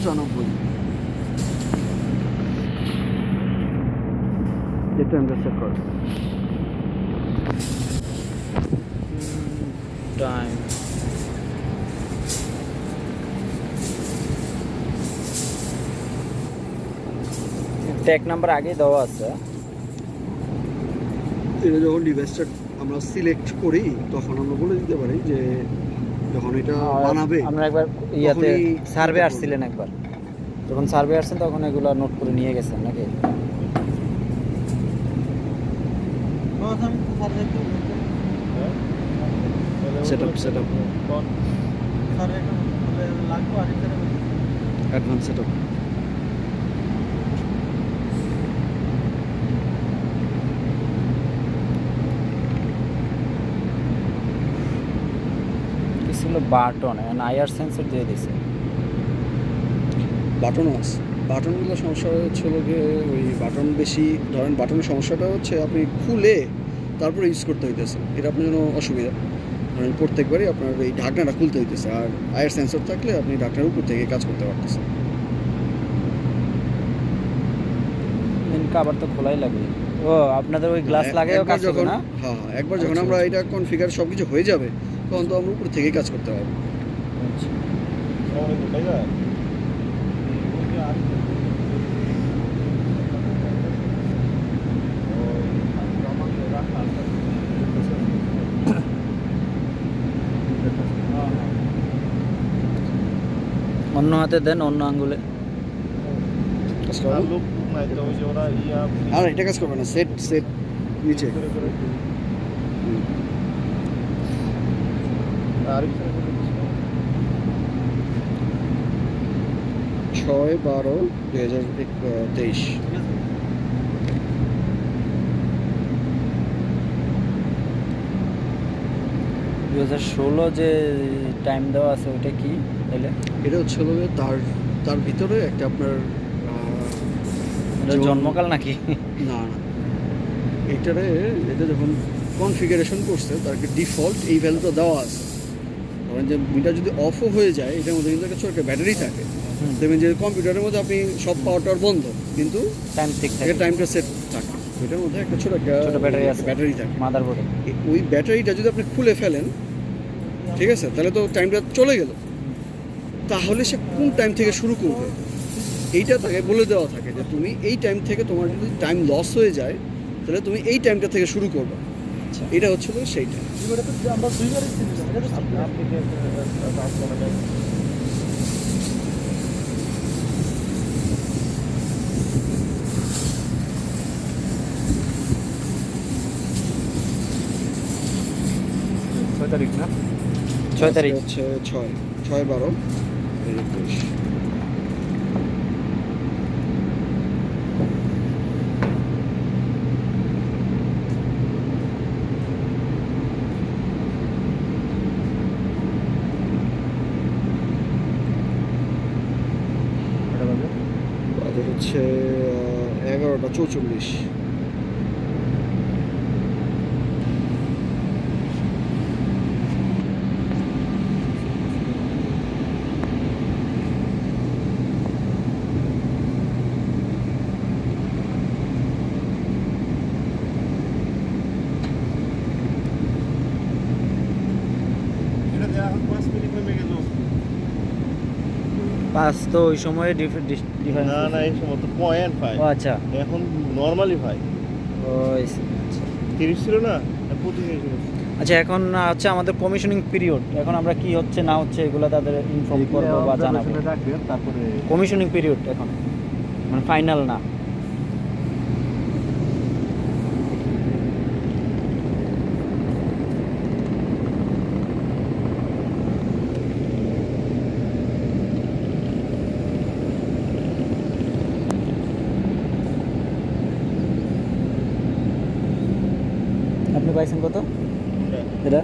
95 এটা আমরা সেট করব টাইম ট্যাগ নাম্বার আগে দেওয়া আছে। এটা যখন ডিভাইসটা আমরা সিলেক্ট করি তখন আমরা বলে দিতে পারি যে যখন এটা বানাবে আমরা একবার ইয়াতে সার্ভে আসছিলেন একবার, যখন সার্ভে আসছেন তখন এগুলো নোট করে নিয়ে গেছেন নাকি? Setup advance setup button IR sensor দিয়ে দিছে। বাটন আছে, বাটনগুলো সমস্যা হচ্ছিল যে ওই বাটন বেশি ধরেন বাটনের সমস্যাটা হচ্ছে আপনি খুলে তারপরে ইউজ করতে হইতেছে, এটা আপনার জন্য অসুবিধা। ধরেন প্রত্যেকবারই আপনার এই ঢাকনাটা খুলতে হইতেছে, আর আইআর সেন্সর থাকলে আপনি ঢাকনার উপর থেকে কাজ করতে পারতেছেন। আবার তো খোলাই লাগে। ও আপনাদের ওই গ্লাস লাগায়ও কাজ করবে না? হ্যাঁ, একবার যখন আমরা এটা কনফিগার সবকিছু হয়ে যাবে তখন তো আমরা উপর থেকে কাজ করতে পারবো। অন্য হাতে দেন, অন্য আঙ্গুলে। আর এটা কাজ করবে না, সেট নিচে ছয় 12/2023। 2016 যে টাইম দেওয়া আছে ওইটা কি তাহলে? এটা হচ্ছে তার ভিতরে একটা আপনার জন্মকাল নাকি? না, এটা যখন কনফিগারেশন করছে তার ডিফল্ট এই ভ্যালুটা দেওয়া আছে। ধরেন যে মিটার যদি অফও হয়ে যায় এটার মধ্যে কিন্তু একটা ছোট একটা ব্যাটারি থাকে। দেখবেন যে কম্পিউটারের মধ্যে আপনি সব পাওয়ার বন্ধ কিন্তু টাইম ঠিক থাকে, টাইমটা সেট থাকে। এটার মধ্যে একটা ছোট ব্যাটারি থাকে মাদারবোর্ডে। ওই ব্যাটারিটা যদি আপনি খুলে ফেলেন, ঠিক আছে, তাহলে তো টাইমটা চলে গেল। তাহলে সে কোন টাইম থেকে শুরু করবে এইটা তাকে বলে দেওয়া থাকে যে তুমি এই টাইম থেকে তোমার যদি টাইম লস হয়ে যায় তাহলে তুমি এই টাইমটা থেকে শুরু করবে। এটা হচ্ছে সেইটা। তারিখ না 6 তারিখ হচ্ছে 6/12/2023। হচ্ছে 11:44। পাঁচ তো ওই সময়ে না এই সময় তো 0.5। আচ্ছা, এখন নরমালি 5। ওই 30 ছিল না, 25 ছিল। আচ্ছা, এখন হচ্ছে আমাদের কমিশনিং পিরিয়ড। এখন আমরা কি হচ্ছে না হচ্ছে এগুলো তাদের ইনফর্ম করবো বা জানাবো। তারপরে কমিশনিং পিরিয়ড এখন মানে ফাইনাল না। আপনি পাইছেন কত এটা?